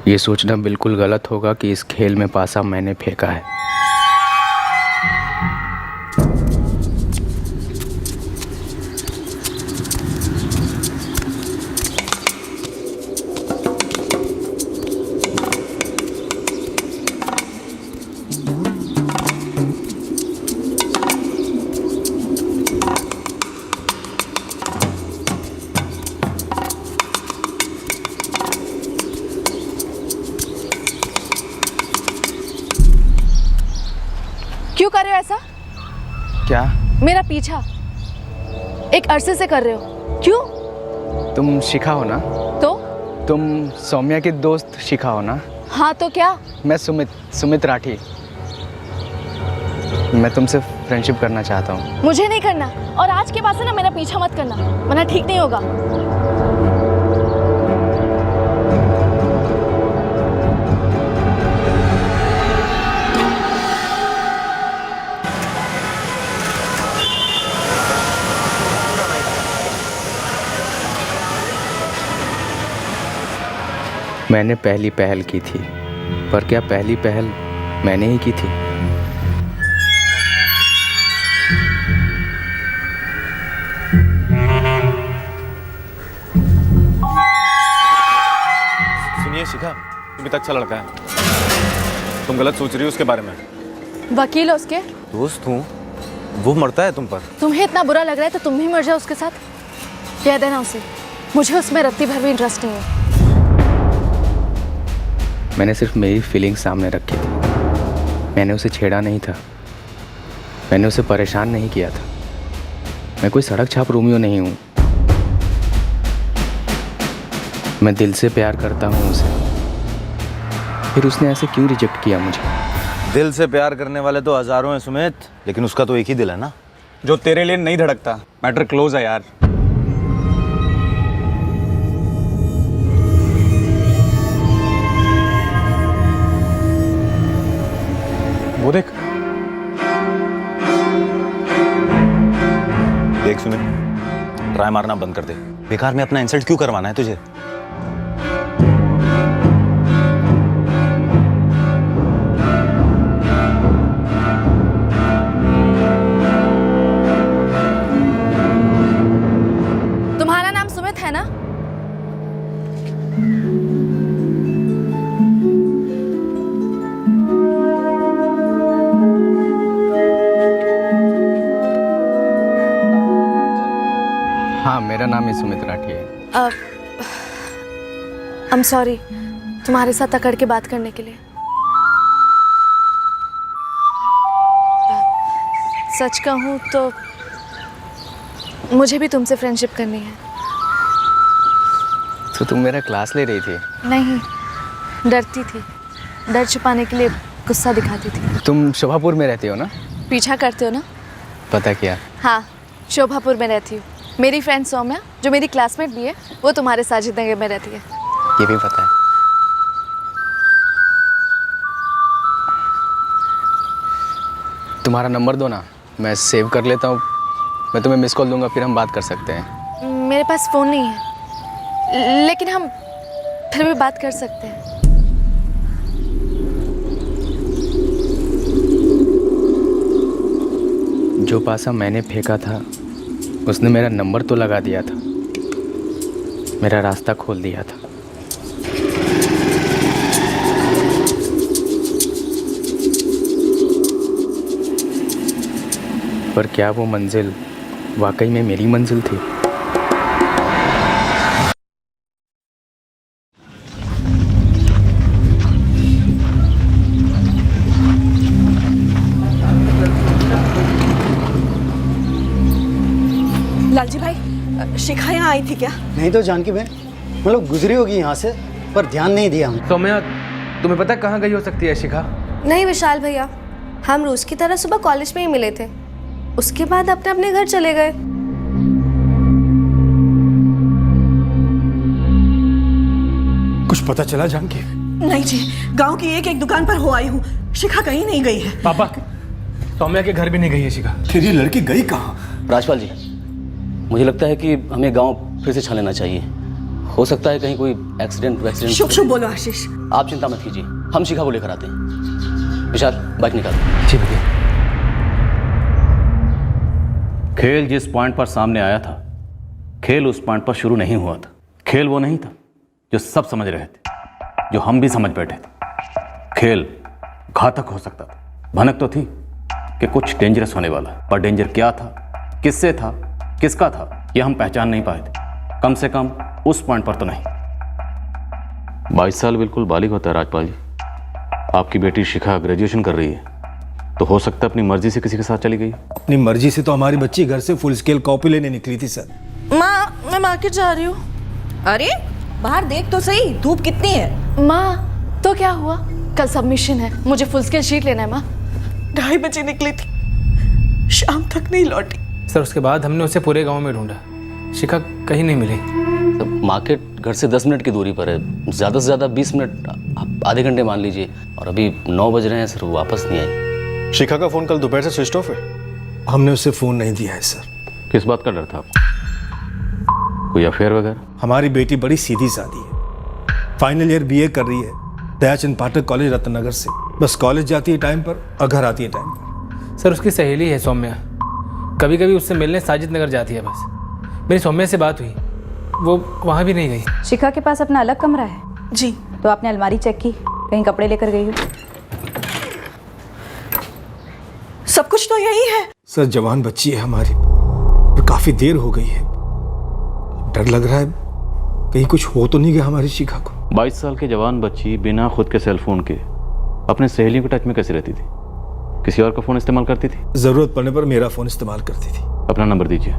ये सोचना बिल्कुल गलत होगा कि इस खेल में पासा मैंने फेंका है। क्यों कर रहे हो ऐसा? क्या? मेरा पीछा एक अरसे से कर रहे हो, क्यों? तुम शिखा हो ना? तो? तुम सौम्या की दोस्त शिखा हो ना? हाँ तो क्या? मैं सुमित राठी। मैं तुमसे फ्रेंडशिप करना चाहता हूँ। मुझे नहीं करना, और आज के बाद से ना मेरा पीछा मत करना, वरना ठीक नहीं होगा। मैंने पहली पहल की थी, पर क्या पहली पहल मैंने ही की थी? सुनिए शिखा, सुमित अच्छा लड़का है। तुम गलत सोच रही हो उसके बारे में। वकील हो उसके? दोस्त हूँ, वो मरता है तुम पर। तुम्हें इतना बुरा लग रहा है तो तुम भी मर जाओ उसके साथ। कह देना उसे, मुझे उसमें रत्ती भर भी इंटरेस्ट नहीं है। मैंने सिर्फ मेरी फीलिंग्स सामने रखी थी। मैंने उसे छेड़ा नहीं था, मैंने उसे परेशान नहीं किया था। मैं कोई सड़क छाप रोमियो नहीं हूँ। मैं दिल से प्यार करता हूँ उसे। फिर उसने ऐसे क्यों रिजेक्ट किया मुझे? दिल से प्यार करने वाले तो हजारों हैं सुमित, लेकिन उसका तो एक ही दिल है ना, जो तेरे लिए नहीं धड़कता। मैटर क्लोज है यार। वो देख देख सुमित, ट्राई मारना बंद कर दे। बेकार में अपना इंसल्ट क्यों करवाना है तुझे? तुम्हारा नाम सुमित है ना? हाँ, मेरा नाम ही सुमित राठी है। I'm sorry, तुम्हारे साथ अकड़ के बात करने के लिए। सच कहूँ तो मुझे भी तुमसे फ्रेंडशिप करनी है। तो तुम मेरा क्लास ले रही थी? नहीं, डरती थी। डर छुपाने के लिए गुस्सा दिखाती थी। तुम शोभापुर में रहती हो ना? पीछा करते हो ना? पता किया। हाँ, शोभापुर में रहती हूँ। मेरी फ्रेंड सौम्या, जो मेरी क्लासमेट भी है, वो तुम्हारे साजिद नगर में रहती है। ये भी पता है। तुम्हारा नंबर दो ना, मैं सेव कर लेता हूँ। मैं तुम्हें मिस कॉल दूंगा, फिर हम बात कर सकते हैं। मेरे पास फ़ोन नहीं है, लेकिन हम फिर भी बात कर सकते हैं। जो पासा मैंने फेंका था, उसने मेरा नंबर तो लगा दिया था, मेरा रास्ता खोल दिया था। पर क्या वो मंजिल वाकई में मेरी मंजिल थी? लालजी भाई, शिखा यहाँ आई थी क्या? नहीं तो जानकी बहन, मतलब गुजरी होगी यहाँ से, पर ध्यान नहीं दिया हम। सौम्या, तुम्हें पता कहाँ गई हो सकती है शिखा? नहीं विशाल भैया, हम रोज की तरह सुबह कॉलेज में ही मिले थे। उसके बाद अपने अपने घर चले गए। कुछ पता चला जानकी? नहीं जी, गांव की एक दुकान पर हो आई हूँ। शिखा कहीं नहीं गई है। पापा, सौम्या के घर भी नहीं गई है शिखा। फिर ये लड़की गई कहाँ? राजपाल जी, मुझे लगता है कि हमें गांव फिर से छान लेना चाहिए। हो सकता है कहीं कोई एक्सीडेंट वैक्सीडेंट। शुभ शुभ बोलो आशीष। आप चिंता मत कीजिए, हम शिखा को लेकर आते हैं। विशाल बाइक निकाल। जी भैया। खेल जिस पॉइंट पर सामने आया था, खेल उस पॉइंट पर शुरू नहीं हुआ था। खेल वो नहीं था जो सब समझ रहे थे, जो हम भी समझ बैठे थे। खेल घातक हो सकता था। भनक तो थी कि कुछ डेंजरस होने वाला है, पर डेंजर क्या था, किससे था, किसका था, यह हम पहचान नहीं पाए थे। कम से कम उस पॉइंट पर तो नहीं। 22 साल बिल्कुल बालिग होता है राजपाल जी। आपकी बेटी शिखा ग्रेजुएशन कर रही है, तो हो सकता है अपनी मर्जी से किसी के साथ चली गई। अपनी मर्जी से तो हमारी बच्ची घर से फुल स्केल कॉपी लेने निकली थी सर। माँ मैं मार्केट जा रही हूँ। अरे बाहर देख तो सही, धूप कितनी है। माँ तो क्या हुआ, कल सबमिशन है, मुझे फुल स्केल शीट लेना है। माँ 2:30 बजे निकली थी, शाम तक नहीं लौटी। सर उसके बाद हमने उसे पूरे गांव में ढूंढा, शिखा कहीं नहीं मिली। तो मार्केट घर से 10 मिनट की दूरी पर है, ज़्यादा से ज़्यादा 20 मिनट, आधे घंटे मान लीजिए। और अभी 9 बज रहे हैं सर, वो वापस नहीं आई। शिखा का फोन कल दोपहर से स्विच ऑफ है। हमने उसे फोन नहीं दिया है सर। किस बात का डर था आपको? कोई अफेयर वगैरह? हमारी बेटी बड़ी सीधी सादी है, फाइनल ईयर बीए कर रही है, दयाचंद पाठक कॉलेज रत्नगर से। बस कॉलेज जाती है टाइम पर और घर आती है टाइम पर। सर उसकी सहेली है सौम्या, कभी कभी उससे मिलने साजिद नगर जाती है। बस मेरी सौम्या से बात हुई, वो वहाँ भी नहीं गई। शिखा के पास अपना अलग कमरा है? जी। तो आपने अलमारी चेक की, कहीं कपड़े लेकर गई हो? सब कुछ तो यही है। सर जवान बच्ची है हमारी, और काफी देर हो गई है। डर लग रहा है कहीं कुछ हो तो नहीं गया हमारी शिखा को। 22 साल की जवान बच्ची बिना खुद के सेलफोन के अपने सहेलियों के टच में कैसे रहती थी? किसी और का फोन इस्तेमाल करती थी? जरूरत पड़ने पर मेरा फोन इस्तेमाल करती थी। अपना नंबर दीजिए।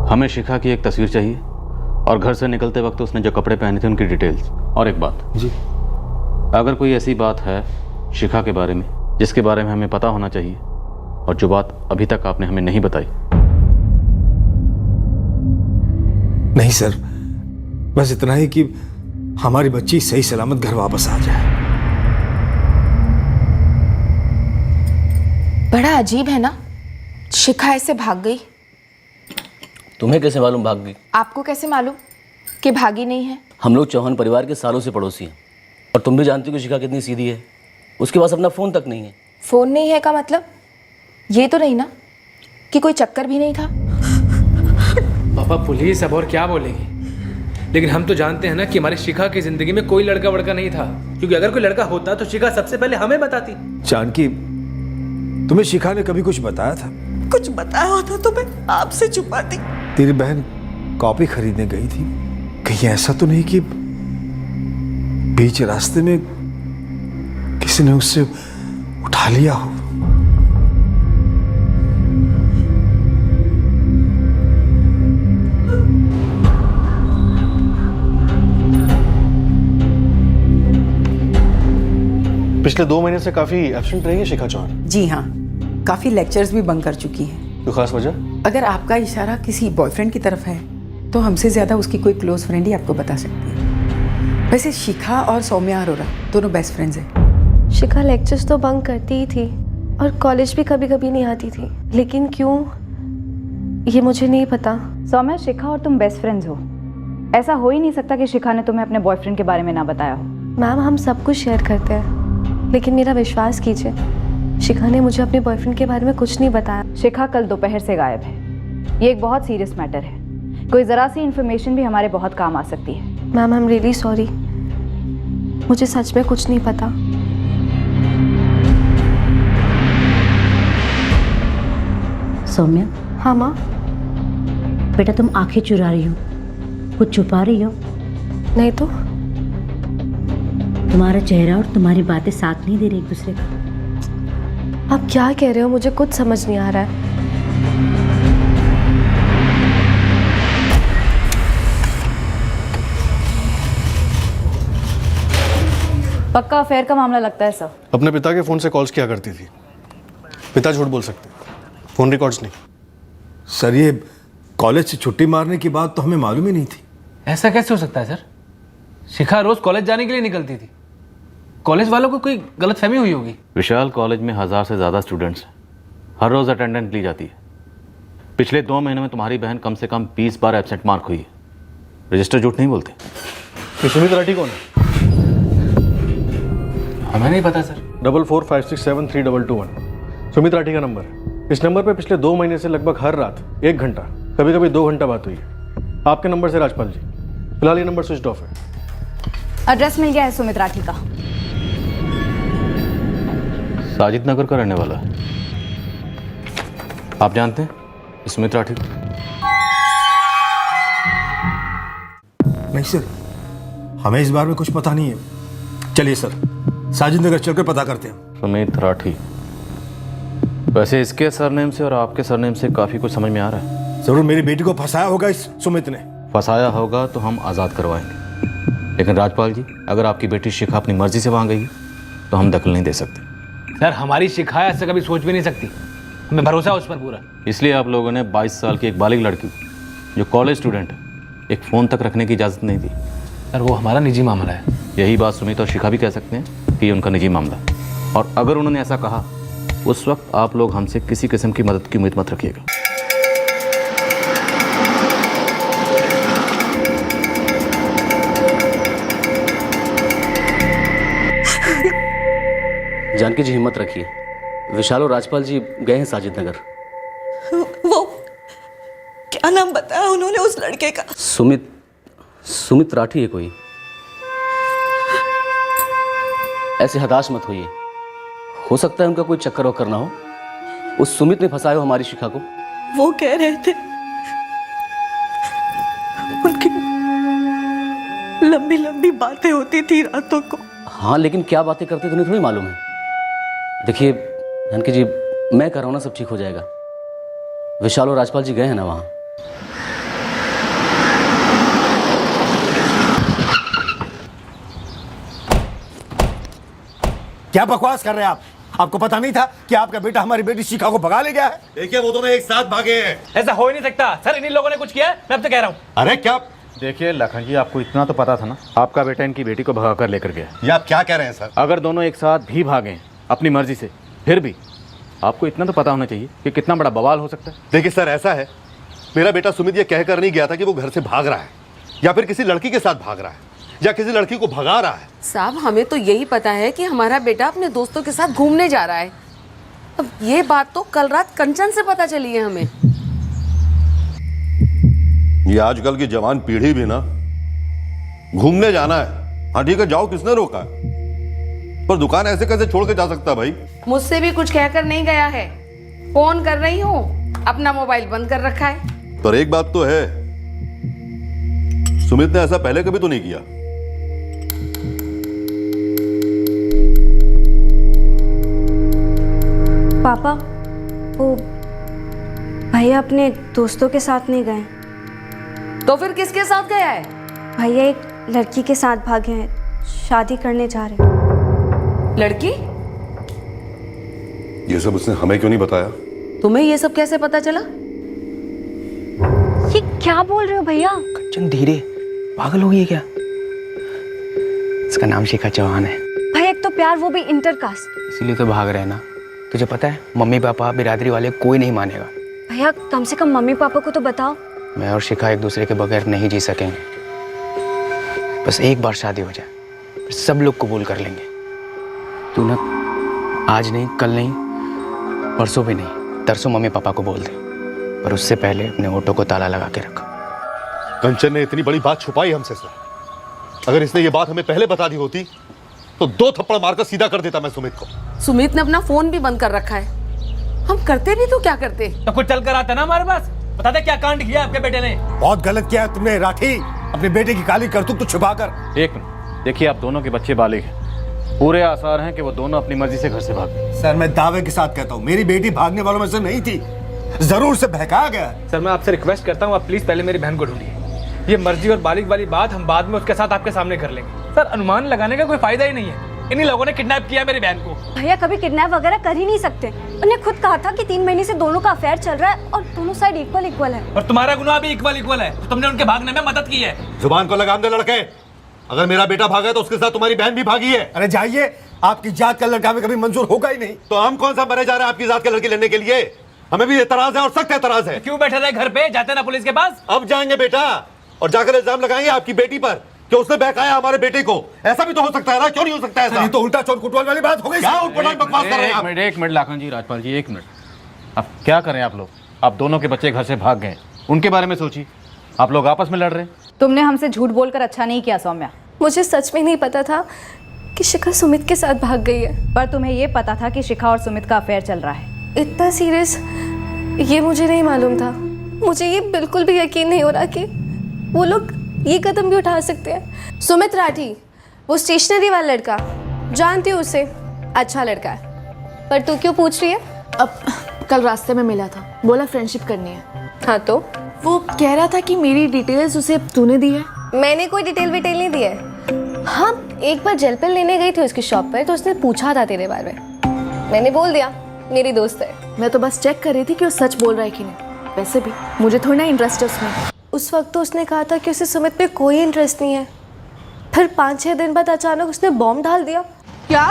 हमें शिखा की एक तस्वीर चाहिए, और घर से निकलते वक्त उसने जो कपड़े पहने थे उनकी डिटेल्स। और एक बात जी, अगर कोई ऐसी बात है शिखा के बारे में जिसके बारे में हमें पता होना चाहिए, और जो बात अभी तक आपने हमें नहीं बताई। नहीं सर, बस इतना ही कि हमारी बच्ची सही सलामत घर वापस आ जाए। बड़ा अजीब है ना, शिखा ऐसे भाग गई। तुम्हें कैसे मालूम भाग गई? आपको कैसे मालूम कि भागी नहीं है? हम लोग चौहान परिवार के सालों से पड़ोसी हैं, और तुम भी जानती हो कि शिखा कितनी सीधी है। उसके पास अपना फ़ोन तक नहीं है। फ़ोन नहीं है का मतलब ये तो नहीं ना कि कोई चक्कर भी नहीं था? पापा पुलिस अब और क्या बोलेगी, लेकिन हम तो जानते हैं ना कि हमारी शिखा की जिंदगी में कोई लड़का वड़का नहीं था, क्योंकि अगर कोई लड़का होता तो शिखा सबसे पहले हमें बताती। जानकी, तुम्हें शिखा ने कभी कुछ बताया था? कुछ बताया होता तो मैं आपसे छुपाती। तेरी बहन कॉपी खरीदने गई थी, कहीं ऐसा तो नहीं कि बीच रास्ते में किसी ने उससे उठा लिया हो? पिछले 2 महीने से काफी एब्सेंट रही है शिखा चौहान। जी हाँ, काफी लेक्चर्स भी बंक कर चुकी है। कोई खास वजह? अगर आपका इशारा किसी बॉयफ्रेंड की तरफ है तो हमसे ज्यादा उसकी कोई क्लोज फ्रेंड ही आपको बता सकती है। वैसे शिखा और सौम्या अरोरा दोनों बेस्ट फ्रेंड्स हैं। शिखा लेक्चर्स तो बंक करती ही थी और कॉलेज भी कभी कभी नहीं आती थी, लेकिन क्यों ये मुझे नहीं पता। सौम्या, शिखा और तुम बेस्ट फ्रेंड्स हो, ऐसा हो ही नहीं सकता कि शिखा ने तुम्हें अपने बॉयफ्रेंड के बारे में ना बताया हो। मैम हम सब कुछ शेयर करते हैं, लेकिन मेरा विश्वास कीजिए, शिखा ने मुझे अपने बॉयफ्रेंड के बारे में कुछ नहीं बताया। शिखा कल दोपहर से गायब है, ये एक बहुत सीरियस मैटर है। कोई ज़रा सी इन्फॉर्मेशन भी हमारे बहुत काम आ सकती है। Ma'am I am really sorry, मुझे सच में कुछ नहीं पता। सौम्या। हाँ माँ। बेटा तुम आंखें चुरा रही हो, कुछ छुपा रही हो? नहीं तो। तुम्हारा चेहरा और तुम्हारी बातें साथ नहीं दे रही एक दूसरे का। आप क्या कह रहे हो, मुझे कुछ समझ नहीं आ रहा है। पक्का अफेयर का मामला लगता है सर। अपने पिता के फोन से कॉल्स किया करती थी। पिता झूठ बोल सकते, फोन रिकॉर्ड्स नहीं। सर ये कॉलेज से छुट्टी मारने की बात तो हमें मालूम ही नहीं थी। ऐसा कैसे हो सकता है सर? शिखा रोज कॉलेज जाने के लिए निकलती थी, कॉलेज वालों को कोई गलतफहमी हुई होगी। विशाल कॉलेज में 1000 से ज़्यादा स्टूडेंट्स हैं, हर रोज़ अटेंडेंस ली जाती है। पिछले 2 महीने में तुम्हारी बहन कम से कम 20 बार एब्सेंट मार्क हुई है। रजिस्टर झूठ नहीं बोलते। ये सुमित राठी कौन है? हमें नहीं पता सर। 4456732221 सुमित राठी का नंबर है। इस नंबर पे पिछले 2 महीने से लगभग हर रात 1 घंटा, कभी कभी 2 घंटा बात हुई है आपके नंबर से राजपाल जी। फिलहाल ये नंबर स्विच ऑफ है। एड्रेस मिल गया है सुमित राठी का। साजिद नगर का रहने वाला है। आप जानते हैं सुमित राठी को? नहीं सर, हमें इस बारे में कुछ पता नहीं है। चलिए सर, साजिद नगर चलकर पता करते हैं। सुमित राठी, वैसे इसके सरनेम से और आपके सरनेम से काफी कुछ समझ में आ रहा है। जरूर मेरी बेटी को फंसाया होगा इस सुमित ने। फंसाया होगा तो हम आज़ाद करवाएंगे, लेकिन राजपाल जी अगर आपकी बेटी शिखा अपनी मर्जी से वहाँ गई तो हम दखल नहीं दे सकते। सर हमारी शिखा ऐसे कभी सोच भी नहीं सकती, हमें भरोसा है उस पर पूरा। इसलिए आप लोगों ने 22 साल की एक बालिग लड़की जो कॉलेज स्टूडेंट है, एक फ़ोन तक रखने की इजाज़त नहीं दी। सर वो हमारा निजी मामला है। यही बात सुमित और शिखा भी कह सकते हैं कि ये उनका निजी मामला है, और अगर उन्होंने ऐसा कहा उस वक्त आप लोग हमसे किसी किस्म की मदद की उम्मीद मत रखिएगा। जानकी जी हिम्मत रखिए, विशाल और राजपाल जी गए हैं साजिद नगर। वो क्या नाम बताया उन्होंने उस लड़के का? सुमित राठी है कोई। ऐसे हताश मत होइए, हो सकता है उनका कोई चक्कर वक्कर ना हो। उस सुमित ने फंसाया हो हमारी शिखा को। वो कह रहे थे उनकी लंबी लंबी बातें होती थी रातों को। हाँ, लेकिन क्या बातें करते थे उन्हें थोड़ी मालूम है। देखिए जानकी जी, मैं कह रहा हूँ ना, सब ठीक हो जाएगा। विशाल और राजपाल जी गए हैं ना वहाँ। क्या बकवास कर रहे हैं आप? आपको पता नहीं था कि आपका बेटा हमारी बेटी शिखा को भगा ले गया है? देखिए वो दोनों एक साथ भागे हैं। ऐसा हो ही नहीं सकता सर, इन्हीं लोगों ने कुछ किया है, मैं अब तो कह रहा हूँ। अरे क्या? देखिए लखन जी, आपको इतना तो पता था ना, आपका बेटा इनकी बेटी को भगा कर लेकर गया। ये आप क्या कह रहे हैं सर? अगर दोनों एक साथ भी भागें अपनी मर्जी से, फिर भी आपको इतना तो पता होना चाहिए कि कितना बड़ा बवाल हो सकता है। देखिए सर, ऐसा है, मेरा बेटा सुमित ये कहकर नहीं गया था कि वो घर से भाग रहा है या फिर किसी लड़की के साथ भाग रहा है या किसी लड़की को भगा रहा है। साहब हमें तो यही पता है कि हमारा बेटा अपने दोस्तों के साथ घूमने जा रहा है। अब ये बात तो कल रात कंचन से पता चली है हमें। ये आजकल की जवान पीढ़ी भी ना, घूमने जाना है, हाँ ठीक है जाओ, किसने रोका है, पर दुकान ऐसे कैसे छोड़ के जा सकता है भाई? मुझसे भी कुछ कहकर नहीं गया है। फोन कर रही हूँ, अपना मोबाइल बंद कर रखा है। पर एक बात तो है, सुमित ने ऐसा पहले कभी तो नहीं किया। पापा, वो भैया अपने दोस्तों के साथ नहीं गए। तो फिर किसके साथ गया है? भैया एक लड़की के साथ भागे हैं, शादी करने जा रहे हैं। लड़की? ये सब उसने हमें क्यों नहीं बताया? तुम्हें ये सब कैसे पता चला? ये क्या बोल रहे हो भैया? कंचन धीरे, पागल हो गई है क्या? इसका नाम शिखा चौहान है। भैया एक तो प्यार, वो भी इंटर कास्ट। इसीलिए तो भाग रहे हैं ना। तुझे पता है मम्मी पापा बिरादरी वाले कोई नहीं मानेगा। भैया कम से कम मम्मी पापा को तो बताओ। मैं और शिखा एक दूसरे के बगैर नहीं जी सकेंगे। बस एक बार शादी हो जाए, फिर सब लोग कबूल कर लेंगे। तू ना आज नहीं, कल नहीं, परसों भी नहीं, तरसों मम्मी पापा को बोल दे, पर उससे पहले अपने ऑटो को ताला लगा के रख। कंचन ने इतनी बड़ी बात छुपाई हमसे सर। अगर इसने ये बात हमें पहले बता दी होती तो 2 थप्पड़ मारकर सीधा कर देता मैं सुमित को। सुमित ने अपना फोन भी बंद कर रखा है। हम करते भी तो क्या करते? तो कुछ चल कर आता ना हमारे पास, बता दे क्या कांड किया आपके बेटे ने। बहुत गलत किया तुमने राठी, अपने बेटे की काली करतूत तो छुपाकर। एक मिनट, देखिए आप दोनों के बच्चे बालिग हैं, पूरे आसार हैं कि वो दोनों अपनी मर्जी से घर से भागे। सर मैं दावे के साथ कहता हूँ, मेरी बेटी भागने वालों में से नहीं थी, जरूर से बहकाया गया। सर मैं आपसे रिक्वेस्ट करता हूँ, आप प्लीज पहले मेरी बहन को ढूंढिए। ये मर्जी और बालिग वाली बात हम बाद में उसके साथ आपके सामने कर लेंगे। सर अनुमान लगाने का कोई फायदा ही नहीं है, इन्हीं लोगों ने किडनैप किया मेरी बहन को। भैया कभी किडनैप वगैरह कर ही नहीं सकते। उन्हें खुद कहा था कि 3 महीने से दोनों का अफेयर चल रहा है और दोनों साइड इक्वल इक्वल है। और तुम्हारा गुनाह भी इक्वल इक्वल है, तो तुमने उनके भागने में मदद की है। जुबान को लगाम दे लड़के, अगर मेरा बेटा भागा है तो उसके साथ तुम्हारी बहन भी भागी है। अरे जाइए, आपकी जात का लड़का हमें कभी मंजूर होगा ही नहीं। तो हम कौन सा मरे जा रहे हैं आपकी जात के लड़के लेने के लिए? हमें भी एतराज है और सख्त एतराज है। क्यों बैठे रहे घर पे, जाते ना पुलिस के पास। अब जाएंगे बेटा और जाकर इल्जाम लगाएंगे आपकी बेटी पर कि उसने बहकाया हमारे बेटे को। ऐसा भी तो हो सकता है ना, क्यों नहीं हो सकता ऐसा? ये तो उल्टा चोर कुटवाल वाली बात हो गई। क्या उठपटांग बकवास कर रहे हैं आप? एक मिनट लाखन जी, राजपाल जी, एक मिनट। अब क्या करें आप लोग? आप दोनों के बच्चे घर से भाग गए, उनके बारे में सोचिए। आप लोग आपस में लड़ रहे हैं। तुमने हमसे झूठ बोलकर अच्छा नहीं किया सौम्या। मुझे सच में नहीं पता था कि शिखा सुमित के साथ भाग गई है। पर तुम्हें ये पता था कि शिखा और सुमित का अफेयर चल रहा है। इतना सीरियस ये मुझे नहीं मालूम था। मुझे ये बिल्कुल भी यकीन नहीं हो रहा कि वो लोग ये कदम भी उठा सकते हैं। सुमित राठी, वो स्टेशनरी वाला लड़का, जानती हूँ उसे, अच्छा लड़का है। पर तू क्यों पूछ रही है? अब कल रास्ते में मिला था, बोला फ्रेंडशिप करनी है। हाँ तो वो कह रहा था कि मेरी डिटेल्स उसे तूने दी है। मैंने कोई डिटेल विटेल नहीं दी है। हाँ, एक बार जेल पेन लेने गई थी उसकी शॉप पर, तो उसने पूछा था तेरे बारे में। मैंने बोल दिया मेरी दोस्त है। मैं तो बस चेक कर रही थी कि वो सच बोल रहा है कि नहीं। वैसे भी मुझे थोड़ा ना इंटरेस्ट है उसमें। उस वक्त तो उसने कहा था कि उसे सुमित पे कोई इंटरेस्ट नहीं है। फिर 5-6 दिन बाद अचानक उसने बॉम्ब डाल दिया। क्या?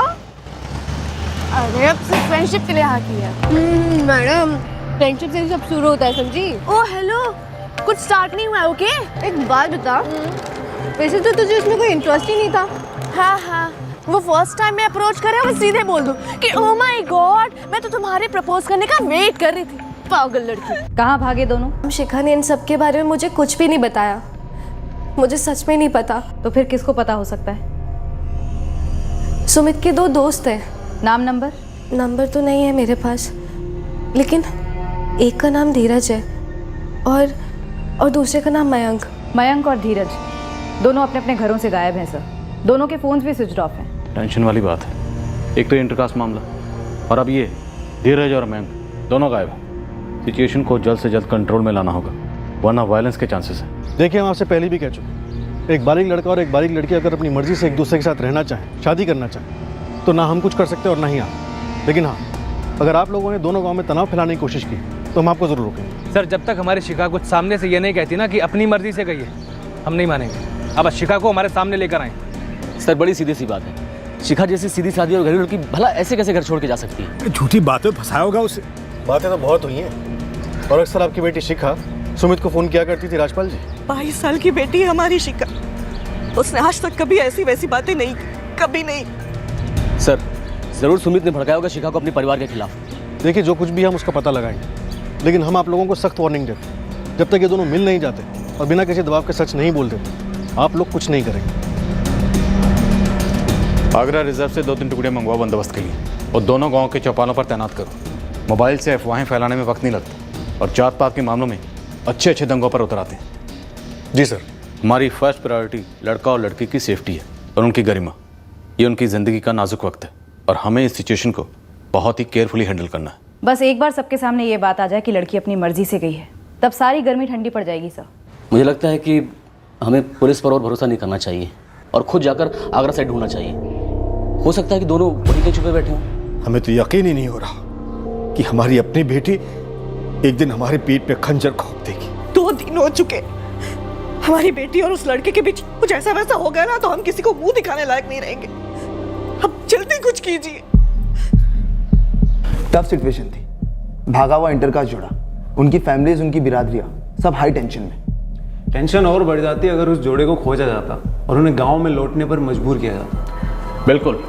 अरे अब सिर्फ फ्रेंडशिप के लिए हाँ की है। मैडम, फ्रेंडशिप से सब शुरू होता है, समझी? ओह हेलो, कुछ स्टार्ट नहीं हुआ है, ओके? एक बात बता, वैसे तो तुझे इसमें कोई इंटरेस्ट ही नहीं था। हाँ हाँ, वो फर्स्ट टाइम मैं अप्रोच करे मैं सीधे बोल दूं कि ओह माय गॉड, मैं तो तुम्हारे प्रपोज करने का वेट कर रही थी। पागल लड़की। कहाँ भागे दोनों? शिखा ने इन सब के बारे में मुझे कुछ भी नहीं बताया। मुझे सच में नहीं पता। तो फिर किसको पता हो सकता है? सुमित के 2 दोस्त हैं। नाम नंबर? नंबर तो नहीं है मेरे पास, लेकिन एक का नाम धीरज है और दूसरे का नाम मयंक। मयंक और धीरज दोनों अपने अपने घरों से गायब हैं सर। दोनों के फोन्स भी स्विच ऑफ हैं। टेंशन वाली बात है। एक तो इंटरकास्ट मामला, और अब ये धीरज और मयंक दोनों गायब हैं। सिचुएशन को जल्द से जल्द कंट्रोल में लाना होगा, वरना वायलेंस के चांसेस हैं। देखिए, हम आपसे पहले भी कह चुके, एक बालिग लड़का और एक बालिग लड़की अगर अपनी मर्जी से एक दूसरे के साथ रहना चाहें, शादी करना चाहें, तो ना हम कुछ कर सकते और ना ही आप। लेकिन हाँ, अगर आप लोगों ने दोनों गाँव में तनाव फैलाने की कोशिश की तो हम आपको जरूर रोकेंगे। सर, जब तक हमारी शिखा कुछ सामने से ये नहीं कहती ना कि अपनी मर्जी से गई है, हम नहीं मानेंगे। अब शिखा को हमारे सामने लेकर आए। सर, बड़ी सीधी सी बात है। शिखा जैसी सीधी सादी और घरेलू लड़की भला ऐसे कैसे घर छोड़ के जा सकती है? झूठी बातों में फंसाया होगा उसे। बातें तो बहुत हुई हैं, और अक्सर आपकी बेटी शिखा सुमित को फ़ोन किया करती थी। राजपाल जी, 22 साल की बेटी है हमारी शिखा। उसने आज तक कभी ऐसी वैसी बातें नहीं की, कभी नहीं। सर, जरूर सुमित ने भड़काया होगा शिखा को अपने परिवार के खिलाफ। देखिए, जो कुछ भी हम उसका पता लगाएंगे, लेकिन हम आप लोगों को सख्त वार्निंग देते हैं, जब तक ये दोनों मिल नहीं जाते और बिना किसी दबाव के सच नहीं बोल देते, आप लोग कुछ नहीं करेंगे। आगरा रिजर्व से 2-3 टुकड़े मंगवाओ बंदोबस्त के लिए, और दोनों गांव के चौपालों पर तैनात करो। मोबाइल से अफवाहें फैलाने में वक्त नहीं लगता, और जात पात के मामलों में अच्छे दंगों पर उतर आते हैं। जी सर। हमारी फर्स्ट प्रायोरिटी लड़का और लड़की की सेफ्टी है और उनकी गरिमा। ये उनकी ज़िंदगी का नाजुक वक्त है, और हमें इस सिचुएशन को बहुत ही केयरफुली हैंडल करना है। बस एक बार सबके सामने ये बात आ जाए कि लड़की अपनी मर्जी से गई है, तब सारी गर्मी ठंडी पड़ जाएगी सर। मुझे लगता है कि हमें पुलिस पर और भरोसा नहीं करना चाहिए और खुद जाकर आगरा साइड ढूंढना चाहिए। हो सकता है कि दोनों वहीं के छुपे बैठे हों। हमें तो यकीन ही नहीं हो रहा कि हमारी अपनी बेटी एक दिन हमारे पीठ पे खंजर घोंप देगी। 2 दिन हो चुके, हमारी बेटी और उस लड़के के बीच कुछ ऐसा वैसा हो गया ना तो हम किसी को मुंह दिखाने लायक नहीं रहेंगे। अब जल्दी कुछ कीजिए। टफ सिचुएशन थी, भागा हुआ इंटरकास्ट जोड़ा, उनकी फैमिलीज, उनकी बिरादरियां सब हाई टेंशन में। टेंशन और बढ़ जाती अगर उस जोड़े को खोजा जाता और उन्हें गांव में लौटने पर मजबूर किया जाता। बिल्कुल,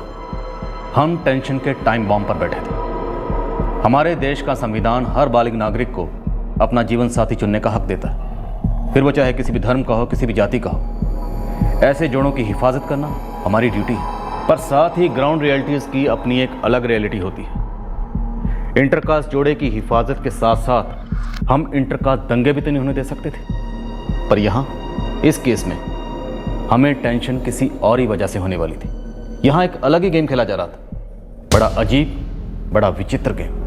हम टेंशन के टाइम बॉम्ब पर बैठे थे। हमारे देश का संविधान हर बालिग नागरिक को अपना जीवन साथी चुनने का हक देता है, फिर वो चाहे किसी भी धर्म का हो, किसी भी जाति का हो। ऐसे जोड़ों की हिफाजत करना हमारी ड्यूटी है, पर साथ ही ग्राउंड रियलिटीज़ की अपनी एक अलग रियलिटी होती है। इंटरकास्ट जोड़े की हिफाजत के साथ साथ हम इंटरकास्ट दंगे भी तो नहीं होने दे सकते थे, पर यहाँ इस केस में हमें टेंशन किसी और ही वजह से होने वाली थी। यहाँ एक अलग ही गेम खेला जा रहा था, बड़ा अजीब, बड़ा विचित्र गेम।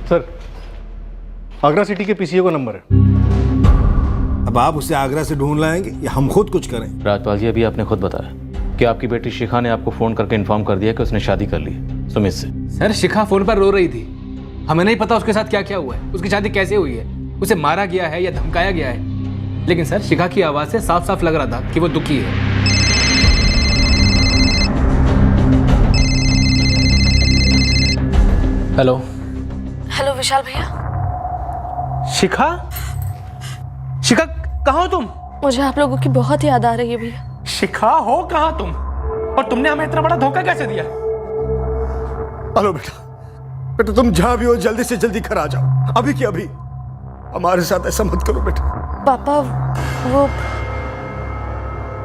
सर, आगरा सिटी के पीसीओ का नंबर है। अब आप उसे आगरा से ढूंढ लाएंगे या हम खुद कुछ करें? राजपाल जी, अभी आपने खुद बताया कि आपकी बेटी शिखा ने आपको फोन करके इन्फॉर्म कर दिया कि उसने शादी कर ली है सुमित से। सर शिखा फोन पर रो रही थी, हमें नहीं पता उसके साथ क्या क्या हुआ है, उसकी शादी कैसे हुई है, उसे मारा गया है या धमकाया गया है। लेकिन सर शिखा की आवाज से साफ साफ लग रहा था कि वो दुखी है। हेलो हेलो विशाल भैया। शिखा, शिखा कहाँ हो तुम? मुझे आप लोगों की बहुत याद आ रही है भैया। शिखा हो कहाँ तुम? और तुमने हमें इतना बड़ा धोखा कैसे दिया? हेलो बेटा, बेटा तुम जहां भी हो जल्दी से जल्दी घर आ जाओ, अभी की अभी। हमारे साथ ऐसा मत करो बेटा।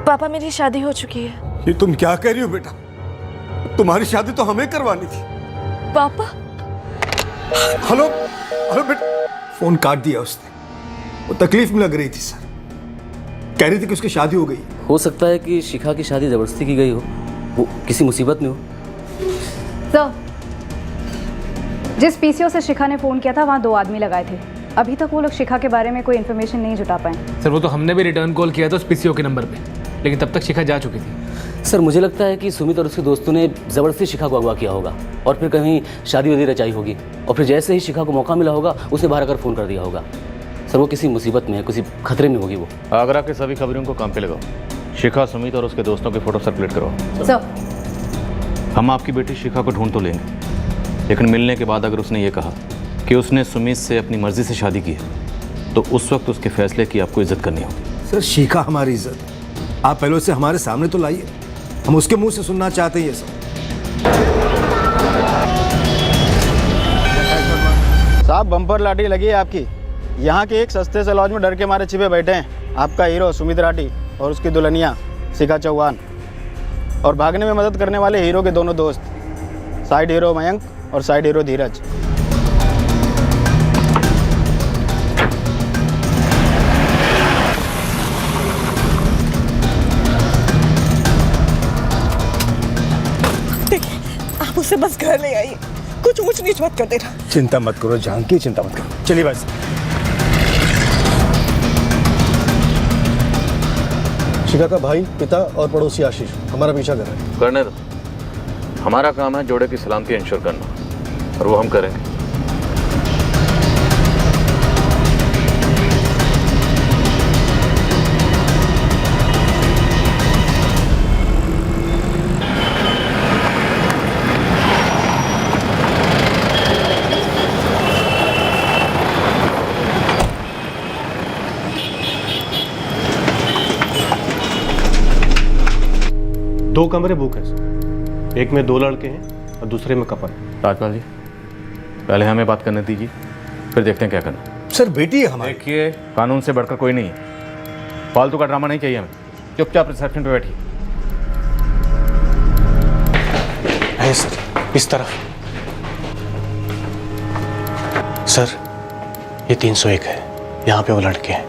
पापा मेरी शादी हो चुकी है। ये तुम क्या कह रही हो बेटा? तुम्हारी शादी तो हमें करवानी थी। पापा? हेलो हेलो बेटा, फोन काट दिया उसने। वो तकलीफ में लग रही थी सर, कह रही थी कि उसकी शादी हो गई। हो सकता है कि शिखा की शादी जबरदस्ती की गई हो, वो किसी मुसीबत में हो। सर, जिस पीसीओ से शिखा ने फ़ोन किया था वहाँ 2 आदमी लगाए थे। अभी तक वो लोग शिखा के बारे में कोई इन्फॉर्मेशन नहीं जुटा पाए। सर वो तो हमने भी रिटर्न कॉल किया था उस पीसीओ के नंबर पे, लेकिन तब तक शिखा जा चुकी थी। सर मुझे लगता है कि सुमित और उसके दोस्तों ने ज़बरदस्ती शिखा को अगवा किया होगा और फिर कहीं शादी वादी रचाई होगी, और फिर जैसे ही शिखा को मौका मिला होगा उसे बाहर आकर फ़ोन कर दिया होगा। सर वो किसी मुसीबत में है, किसी खतरे में होगी वो। आगरा के सभी खबरों को काम पे लगाओ। शिखा, सुमित और उसके दोस्तों के फोटो सर्कुलेट करवाओ। सर, हम आपकी बेटी शिखा को ढूंढ तो लेंगे, लेकिन मिलने के बाद अगर उसने ये कहा कि उसने सुमित से अपनी मर्जी से शादी की है, तो उस वक्त उसके फैसले की आपको इज्जत करनी होगी। सर शिखा हमारी इज्जत है, आप पहले उसे हमारे सामने तो लाइए, हम उसके मुंह से सुनना चाहते हैं ये सब। साहब बम्पर लाठी लगी है आपकी। यहाँ के एक सस्ते से लॉज में डर के मारे छिपे बैठे हैं आपका हीरो सुमित राठी और उसकी दुल्हनिया शिखा चौहान, और भागने में मदद करने वाले हीरो के दोनों दोस्त, साइड हीरो मयंक और साइड हीरो धीरज। देखिए, आप उसे बस घर ले आइए, कुछ ऊंच नीच मत कर देना। चिंता मत करो जानकी, चिंता मत करो। चलिए बस। शिखा का भाई, पिता और पड़ोसी आशीष हमारा पीछा कर रहे हैं। करने दो, हमारा काम है जोड़े की सलामती इंश्योर करना, और वो हम करेंगे। दो कमरे बुक हैं सर, एक में 2 लड़के हैं और दूसरे में कपल। राजपाल जी, पहले हमें बात करने दीजिए, फिर देखते हैं क्या करना। सर बेटी है हमारी। देखिए, कानून से बढ़कर कोई नहीं है, फालतू का ड्रामा नहीं चाहिए हमें। चुपचाप रिसेप्शन पे बैठिए। है सर, इस तरफ। सर ये 301 है, यहाँ पे वो लड़के हैं,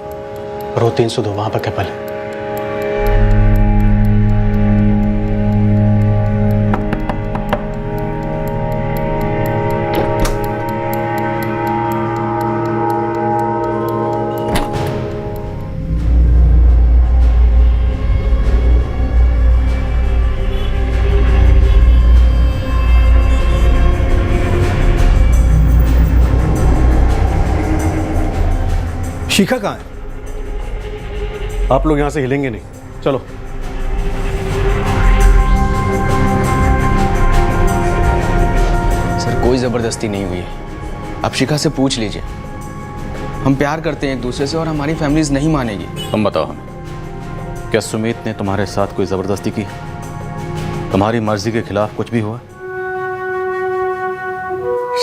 और वो 302 वहाँ पर कपल है। शिखा कहाँ है? आप लोग यहाँ से हिलेंगे नहीं, चलो। सर कोई ज़बरदस्ती नहीं हुई है, आप शिखा से पूछ लीजिए। हम प्यार करते हैं एक दूसरे से और हमारी फैमिलीज नहीं मानेगी। तुम बताओ हमें, क्या सुमित ने तुम्हारे साथ कोई ज़बरदस्ती की? तुम्हारी मर्जी के खिलाफ कुछ भी हुआ?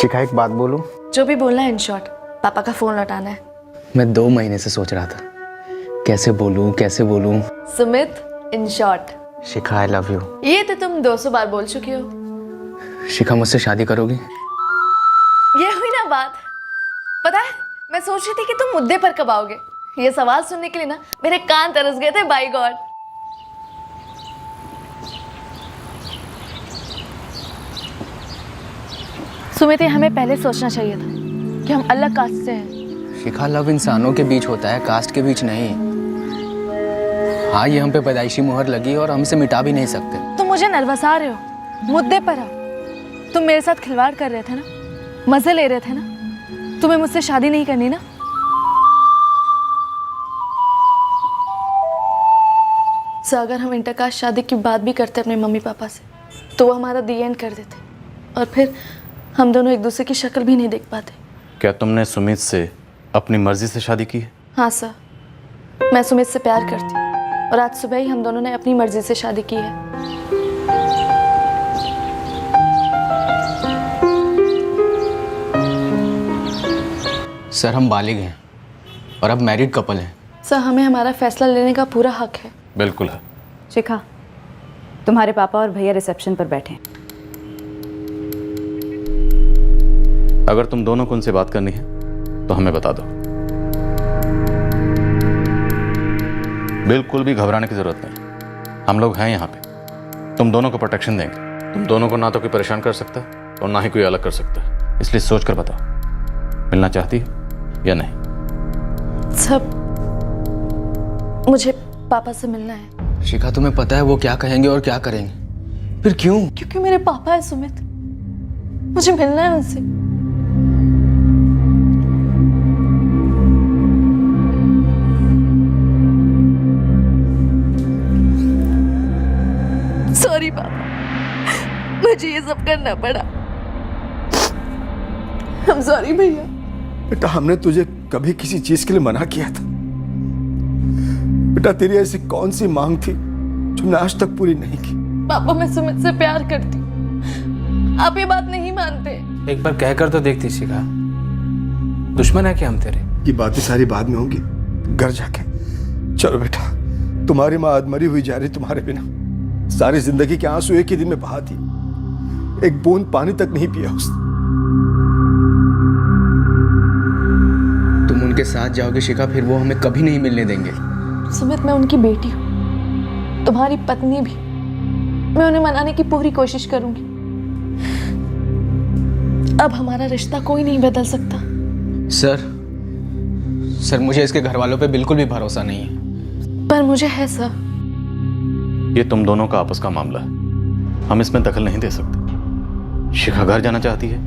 शिखा एक बात बोलूं? जो भी बोलना है इन शॉर्ट, पापा का फोन लौटाना है। मैं 2 महीने से सोच रहा था कैसे बोलूं कैसे बोलूं। Sumit, in short. Shikha I love you. ये तो तुम 200 बार बोल चुकी हो। शिखा मुझसे शादी करोगी? ये हुई ना बात। पता है, मैं सोच रही थी कि तुम मुद्दे पर कब आओगे। ये सवाल सुनने के लिए ना मेरे कान तरस गए थे। Bye God. सुमित, हमें पहले सोचना चाहिए था कि हम अलग कास्ट से हैं। शिखा, लव इंसानों के बीच होता है, कास्ट के बीच नहीं। हाँ, ये हम पे पैदाइशी मुहर लगी और हम इसे मिटा भी नहीं सकते। तुम मुझे नर्वसा रहे हो, मुद्दे पर आओ। तुम मेरे साथ खिलवाड़ कर रहे थे ना, मजे ले रहे थे ना। तुम्हें मुझसे शादी नहीं करनी ना? सर, अगर हम इंटरकास्ट शादी की बात भी करते अपने मम्मी पापा से तो वो हमारा दी एंड कर देते और फिर हम दोनों एक दूसरे की शक्ल भी नहीं देख पाते। क्या तुमने सुमित से अपनी मर्जी से शादी की है? हाँ सर, मैं सुमित से प्यार करती हूँ और आज सुबह ही हम दोनों ने अपनी मर्जी से शादी की है। सर, हम बालिग हैं और अब मैरिड कपल हैं। सर, हमें हमारा फैसला लेने का पूरा हक है। बिल्कुल है। शिखा, तुम्हारे पापा और भैया रिसेप्शन पर बैठे हैं। अगर तुम दोनों को उनसे बात करनी है तो हमें बता दो। बिल्कुल भी घबराने की जरूरत नहीं, हम लोग हैं यहाँ पे। तुम दोनों को प्रोटेक्शन देंगे। तुम दोनों को ना तो कोई परेशान कर सकता और ना ही कोई अलग कर सकता, इसलिए सोच कर बताओ, मिलना चाहती है या नहीं? सब मुझे पापा से मिलना है। शिखा, तुम्हें पता है वो क्या कहेंगे और क्या करेंगे? फिर क्यों? क्योंकि मेरे पापा है सुमित, मुझे मिलना है उनसे। सॉरी पापा, मुझे ये सब करना पड़ा। I'm sorry भैया। बेटा, हमने तुझे कभी किसी चीज के लिए मना किया था? बेटा, तेरी ऐसी कौन सी मांग थी जो हमने आज तक पूरी नहीं की? पापा, मैं सुमित से प्यार करती हूँ, आप ये बात नहीं मानते। एक बार कहकर तो देखती शिखा, दुश्मन है क्या हम तेरे? ये बातें सारी बाद में होंगी, घर जाके। चलो बेटा, तुम्हारी माँ अधमरी हुई जा रही तुम्हारे बिना। सारी जिंदगी के आंसू एक ही दिन में बहा दी, एक बूंद पानी तक नहीं पिया उसने। तुम उनके साथ जाओगे शिखा, फिर वो हमें कभी नहीं मिलने देंगे। सुमित, मैं उनकी बेटी हूँ, तुम्हारी पत्नी भी। मैं उन्हें मनाने की पूरी कोशिश करूंगी। अब हमारा रिश्ता कोई नहीं बदल सकता। सर, मुझे इसके घर वालों पे बिल्कुल भी भरोसा नहीं है। पर मुझे है सर। ये तुम दोनों का आपस का मामला है, हम इसमें दखल नहीं दे सकते। शिखा घर जाना चाहती है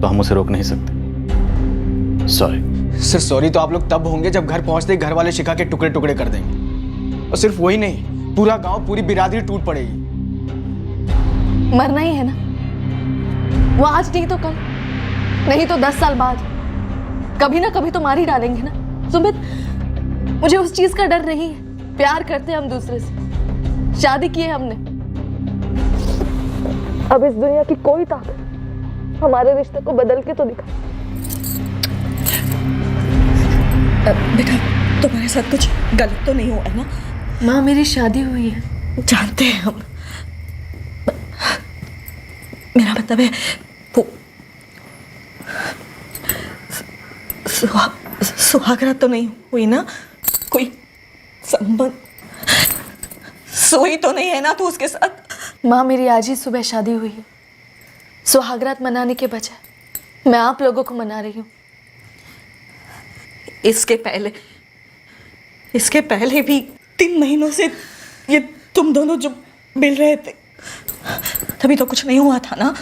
तो हम उसे रोक नहीं सकते। सॉरी। सर, सॉरी तो आप लोग तब होंगे जब घर पहुंचते ही घर वाले शिखा के टुकड़े टुकड़े कर देंगे। और सिर्फ वही नहीं, पूरा गांव, पूरी बिरादरी टूट पड़ेगी। मरना ही है ना, वो आज नहीं तो कल, नहीं तो 10 साल बाद, कभी ना कभी तो मार ही डालेंगे ना। सुमित, मुझे उस चीज का डर नहीं है। प्यार करते हम दूसरे से, शादी की है हमने। अब इस दुनिया की कोई ताकत हमारे रिश्ते को बदल के तो दिखा। बेटा, तुम्हारे साथ कुछ गलत तो नहीं हुआ है ना? माँ, मेरी शादी हुई है। जानते हैं हम, मेरा मतलब है वो सुहागरात तो नहीं हुई ना? कोई संबंध सोई तो नहीं है ना तू उसके साथ? माँ, मेरी आज ही सुबह शादी हुई है। सुहागरात मनाने के बजाय मैं आप लोगों को मना रही हूँ। इसके पहले भी 3 महीनों से ये तुम दोनों जो मिल रहे थे, तभी तो कुछ नहीं हुआ था ना?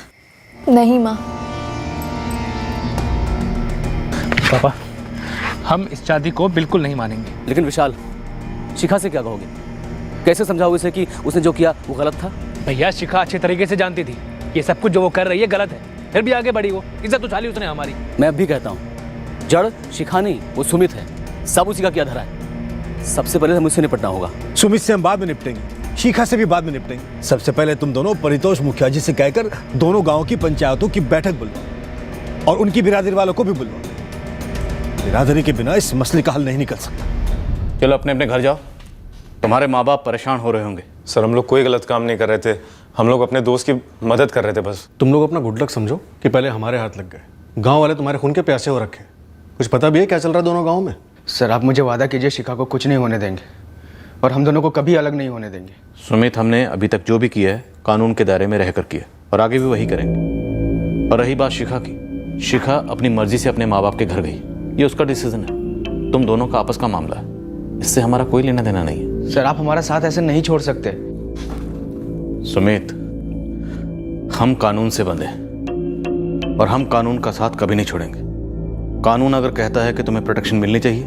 नहीं माँ। पापा, हम इस शादी को बिल्कुल नहीं मानेंगे। लेकिन विशाल, शिखा से क्या कहोगे? कैसे समझाओगे उसे कि उसने जो किया वो गलत था? भैया, शिखा अच्छे तरीके से जानती थी ये सब कुछ जो वो कर रही है गलत है, फिर भी आगे बढ़ी। वो इज्जत उछाली उसने हमारी। मैं अब भी कहता हूँ, जड़ शिखा नहीं, वो सुमित है। सब उसी का किया धरा है। सबसे पहले हमें उससे निपटना होगा। सुमित से हम बाद में निपटेंगे, शिखा से भी बाद में निपटेंगे। सबसे पहले तुम दोनों परितोष मुखिया जी से कहकर दोनों गांव की पंचायतों की बैठक बुलवाओ और उनकी बिरादरी वालों को भी बुलवाओ। बिरादरी के बिना इस मसले का हल नहीं निकल सकता। चलो अपने अपने घर जाओ, तुम्हारे माँ बाप परेशान हो रहे होंगे। सर, हम लोग कोई गलत काम नहीं कर रहे थे, हम लोग अपने दोस्त की मदद कर रहे थे बस। तुम लोग अपना गुड लक समझो कि पहले हमारे हाथ लग गए। गांव वाले तुम्हारे खून के प्यासे हो रखे। कुछ पता भी है क्या चल रहा है दोनों गांव में? सर, आप मुझे वादा कीजिए शिखा को कुछ नहीं होने देंगे और हम दोनों को कभी अलग नहीं होने देंगे। सुमित, हमने अभी तक जो भी किया है कानून के दायरे में रहकर किया और आगे भी वही करेंगे। और रही बात शिखा की, शिखा अपनी मर्जी से अपने माँ बाप के घर गई। ये उसका डिसीजन है, तुम दोनों का आपस का मामला है, इससे हमारा कोई लेना देना नहीं है। सर आप हमारा साथ ऐसे नहीं छोड़ सकते। सुमित, हम कानून से बंधे हैं और हम कानून का साथ कभी नहीं छोड़ेंगे। कानून अगर कहता है कि तुम्हें प्रोटेक्शन मिलनी चाहिए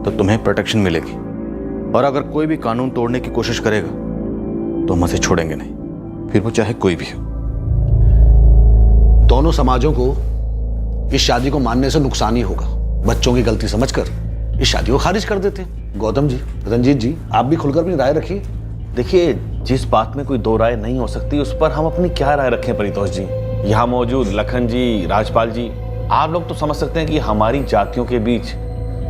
तो तुम्हें प्रोटेक्शन मिलेगी, और अगर कोई भी कानून तोड़ने की कोशिश करेगा तो हम उसे छोड़ेंगे नहीं, फिर वो चाहे कोई भी हो। दोनों समाजों को इस शादी को मानने से नुकसान ही होगा। बच्चों की गलती समझकर इस शादी को खारिज कर देते हैं। गौतम जी, रंजीत जी, आप भी खुलकर अपनी राय रखिए। देखिए, जिस बात में कोई दो राय नहीं हो सकती उस पर हम अपनी क्या राय रखें परितोष जी। यहाँ मौजूद लखन जी, राजपाल जी, आप लोग तो समझ सकते हैं कि हमारी जातियों के बीच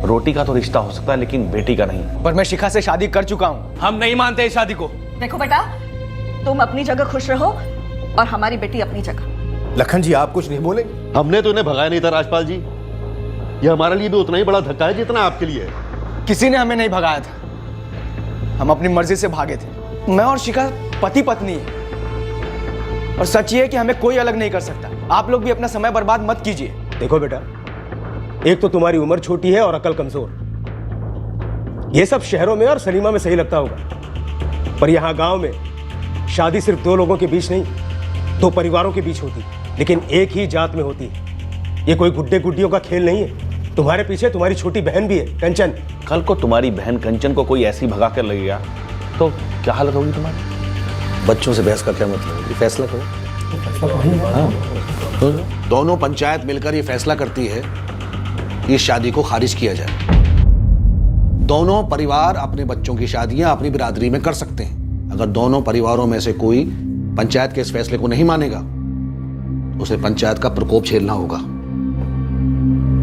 रोटी का तो रिश्ता हो सकता है लेकिन बेटी का नहीं। पर मैं शिखा से शादी कर चुका हूँ। हम नहीं मानते इस शादी को। देखो बेटा, तुम अपनी जगह खुश रहो और हमारी बेटी अपनी जगह। लखन जी, आप कुछ नहीं बोलेंगे? हमने तो इन्हें भगाया नहीं था राजपाल जी, ये हमारे लिए भी उतना ही बड़ा धक्का है जितना आपके लिए है। किसी ने हमें नहीं भगाया था, हम अपनी मर्जी से भागे थे। मैं और शिखा पति पत्नी है, और सच ये है कि हमें कोई अलग नहीं कर सकता। आप लोग भी अपना समय बर्बाद मत कीजिए। देखो बेटा, एक तो तुम्हारी उम्र छोटी है और अकल कमजोर। ये सब शहरों में और सिनेमा में सही लगता होगा, पर यहाँ गांव में शादी सिर्फ दो लोगों के बीच नहीं, दो परिवारों के बीच होती, लेकिन एक ही जात में होती है। ये कोई गुड्डे गुड्डियों का खेल नहीं है। तुम्हारे पीछे तुम्हारी छोटी बहन भी है, कंचन। कल को तुम्हारी बहन कंचन को कोई ऐसी भगा कर लगेगा तो क्या हालत होगी तुम्हारी? बच्चों से बहस करके मतलब ये फैसला करो। दोनों पंचायत मिलकर ये फैसला करती है कि इस शादी को खारिज किया जाए। दोनों परिवार अपने बच्चों की शादियां अपनी बिरादरी में कर सकते हैं। अगर दोनों परिवारों में से कोई पंचायत के इस फैसले को नहीं मानेगा तो उसे पंचायत का प्रकोप झेलना होगा।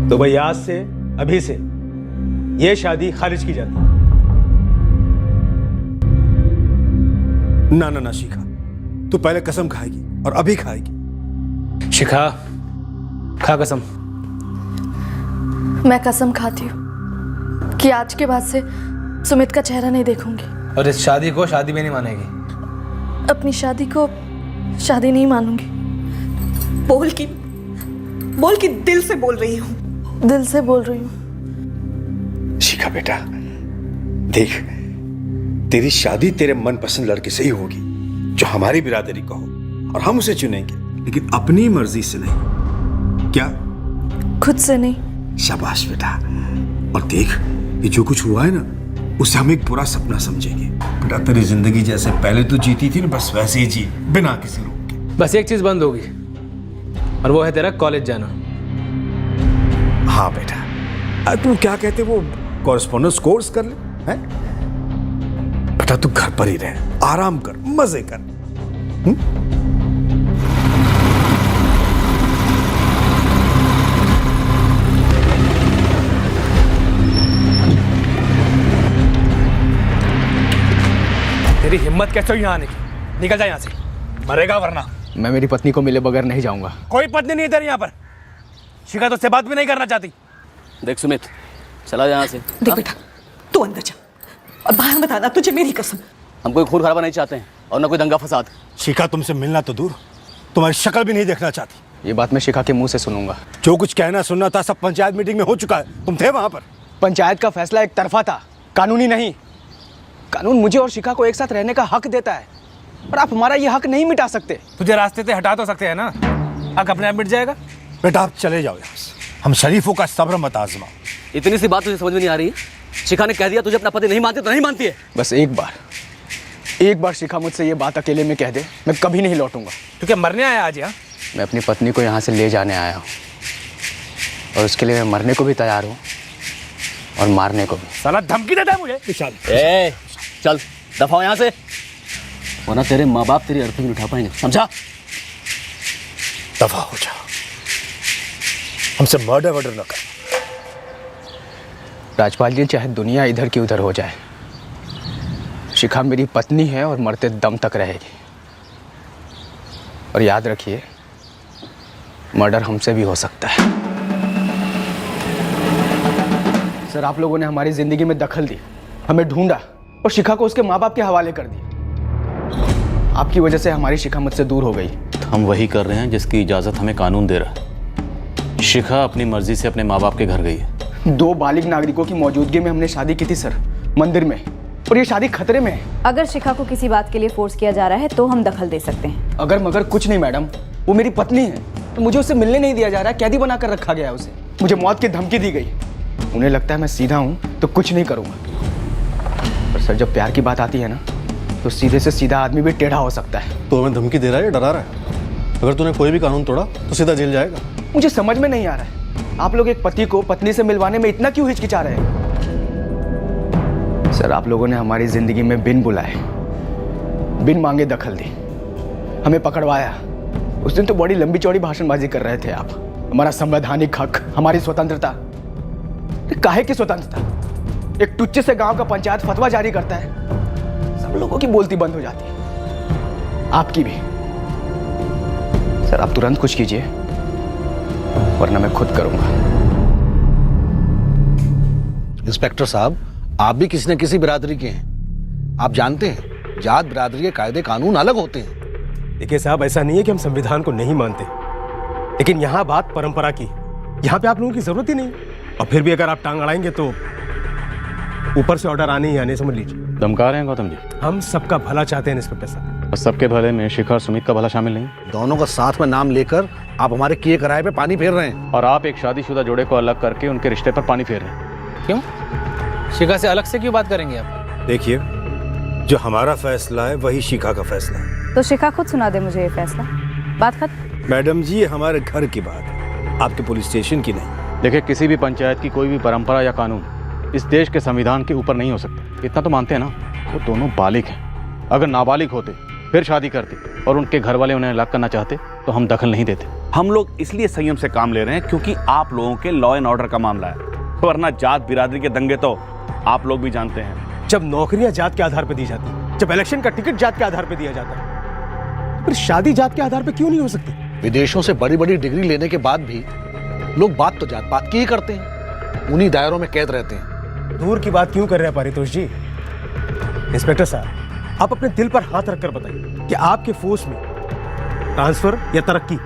तो भाई आज से, अभी से ये शादी खारिज की जाती है। ना ना ना शिखा, तू पहले कसम खाएगी और अभी खाएगी। शिखा, खा कसम। मैं कसम खाती हूँ कि आज के बाद से सुमित का चेहरा नहीं देखूंगी, और इस शादी को शादी में नहीं मानेगी। अपनी शादी को शादी नहीं मानूंगी। बोल की दिल से बोल रही हूँ। दिल से बोल रही हूँ। शिखा बेटा, देख, तेरी शादी तेरे मनपसंद लड़के से ही होगी जो हमारी बिरादरी का हो, और हम उसे चुनेंगे, लेकिन अपनी मर्जी से नहीं। क्या? खुद से नहीं। शाबाश बेटा। और देख, ये जो कुछ हुआ है ना, उसे हम एक बुरा सपना समझेंगे। बेटा, तेरी जिंदगी जैसे पहले तू जीती थी ना, बस वैसे ही जी, बिना किसी रोक के। बस एक चीज बंद होगी, और वो है तेरा कॉलेज जाना। हाँ बेटा, तू क्या कहते, वो कॉरेस्पॉन्डेंस कोर्स कर ले, हैं? बेटा तू घर पर ही रह, आराम कर, मजे कर। तेरी हिम्मत कैसे हुई यहाँ आने की? निकल जा यहाँ से, मरेगा वरना। मैं मेरी पत्नी को मिले बगैर नहीं जाऊंगा। कोई पत्नी नहीं इधर यहाँ पर। शिखा तो उससे बात भी नहीं करना चाहती। देख सुमित, चला जा यहाँ से। देख बेटा, तू अंदर जा और बाहर मत आना, तुझे मेरी कसम। हम कोई खून खराबा नहीं चाहते हैं और ना कोई दंगा फसाद। शिखा तुमसे मिलना तो दूर, तुम्हारी शक्ल भी नहीं देखना चाहती। ये बात मैं शिखा के मुंह से सुनूंगा। जो कुछ कहना सुनना था सब पंचायत मीटिंग में हो चुका है, तुम थे वहां पर। पंचायत का फैसला एक तरफा था, कानूनी नहीं। कानून मुझे और शिखा को एक साथ रहने का हक देता है, पर आप हमारा ये हक नहीं मिटा सकते। तुझे रास्ते से हटा तो सकते हैं ना, हक अपने आप मिट जाएगा। बेटा आप चले जाओ यहाँ से, हम शरीफों का सब्र मत आजमाओ। इतनी सी बात तुझे समझ में नहीं आ रही है? शिखा ने कह दिया तुझे अपना पति नहीं मानती तो नहीं मानती है। बस एक बार शिखा मुझसे ये बात अकेले में कह दे, मैं कभी नहीं लौटूंगा। तू क्या मरने आया आज यहाँ? मैं अपनी पत्नी को यहाँ से ले जाने आया हूँ, और उसके लिए मैं मरने को भी तैयार हूँ और मारने को भी। साला धमकी देता है मुझे। चल दफा हो यहाँ से, वरना तेरे माँ बाप तेरी अर्थी नहीं उठा पाएंगे, समझा? दफा हो जा, हमसे मर्डर वर्डर न कर। राजपाल जी, चाहे दुनिया इधर की उधर हो जाए, शिखा मेरी पत्नी है और मरते दम तक रहेगी। और याद रखिए, मर्डर हमसे भी हो सकता है। सर, आप लोगों ने हमारी जिंदगी में दखल दी, हमें ढूंढा और शिखा को उसके माँ बाप के हवाले कर दिया। आपकी वजह से हमारी शिखा मुझसे दूर हो गई। हम वही कर रहे हैं जिसकी इजाजत हमें कानून दे रहा है। शिखा अपनी मर्जी से अपने माँ बाप के घर गई है। 2 बालिग नागरिकों की मौजूदगी में हमने शादी की थी सर, मंदिर में, और ये शादी खतरे में है। अगर शिखा को किसी बात के लिए फोर्स किया जा रहा है तो हम दखल दे सकते हैं। अगर मगर कुछ नहीं मैडम, वो मेरी पत्नी है, तो मुझे उससे मिलने नहीं दिया जा रहा है, कैदी बनाकर रखा गया है उसे। मुझे मौत की धमकी दी गई। उन्हें लगता है मैं सीधा हूँ तो कुछ नहीं करूँगा, पर सर जब प्यार की बात आती है ना, तो सीधे से सीधा आदमी भी टेढ़ा हो सकता है। तो हमें धमकी दे रहा है या डरा रहा है? अगर तूने कोई भी कानून तोड़ा तो सीधा जेल जाएगा। मुझे समझ में नहीं आ रहा है, आप लोग एक पति को पत्नी से मिलवाने में इतना क्यों हिचकिचा रहे हैं? सर आप लोगों ने हमारी जिंदगी में बिन बुलाए, बिन मांगे दखल दी, हमें पकड़वाया। उस दिन तो बड़ी लंबी चौड़ी भाषणबाजी कर रहे थे आप। हमारा संवैधानिक हक, हमारी स्वतंत्रता। काहे की स्वतंत्रता? एक टुच्चे से गांव का पंचायत फतवा जारी करता है, सब लोगों की बोलती बंद हो जाती है, आपकी भी। सर आप तुरंत कुछ कीजिए, वरना मैं खुद करूंगा। इंस्पेक्टर साहब, आप भी किसी न किसी बिरादरी के हैं। आप जानते हैं जात बिरादरी के कायदे कानून अलग होते हैं। देखिए साहब, ऐसा नहीं है कि हम संविधान को नहीं मानते, लेकिन यहाँ बात परंपरा की, यहाँ पे आप लोगों की जरूरत ही नहीं। और फिर भी अगर आप टांग अड़ाएंगे तो ऊपर से ऑर्डर आने ही आने, समझ लीजिए। धमका रहे हैं गौतम जी? हम सबका भला चाहते हैं इंस्पेक्टर साहब। और सबके भले में शिखा और सुमित का भला शामिल नहीं। दोनों का साथ में नाम लेकर आप हमारे किए कराए पे पानी फेर रहे हैं। और आप एक शादीशुदा जोड़े को अलग करके उनके रिश्ते पर पानी फेर रहे हैं। क्यों? शिखा से अलग से क्यों बात करेंगे आप? देखिए, जो हमारा फैसला है वही शिखा का फैसला है। तो शिखा खुद सुना दे मुझे ये फैसला, बात खत्म। मैडम जी, ये हमारे घर की बात है, आपके पुलिस स्टेशन की नहीं। देखिए, किसी भी पंचायत की कोई भी परंपरा या कानून इस देश के संविधान के ऊपर नहीं हो सकता। इतना तो मानते हैं ना, वो दोनों बालिग हैं। अगर नाबालिग होते फिर शादी करते और उनके घर वाले उन्हें अलग करना चाहते तो हम दखल नहीं देते। हम लोग इसलिए संयम से काम ले रहे हैं क्योंकि आप लोगों के लॉ एंड ऑर्डर का मामला है, वरना जात बिरादरी के दंगे तो आप लोग भी जानते हैं। जब नौकरियां जात के आधार पर दी जाती है, जब इलेक्शन का टिकट जात के आधार पर दिया जाता है, फिर शादी जात के आधार पर क्यों नहीं हो सकती? विदेशों से बड़ी बड़ी डिग्री लेने के बाद भी लोग बात तो जात पात की ही करते हैं, उन्हीं दायरों में कैद रहते हैं। दूर की बात क्यों कर रहे हैं पारितोष जी? इंस्पेक्टर साहब, आप अपने दिल पर हाथ रखकर बताइए कि आपके फोर्स में ट्रांसफर या तरक्की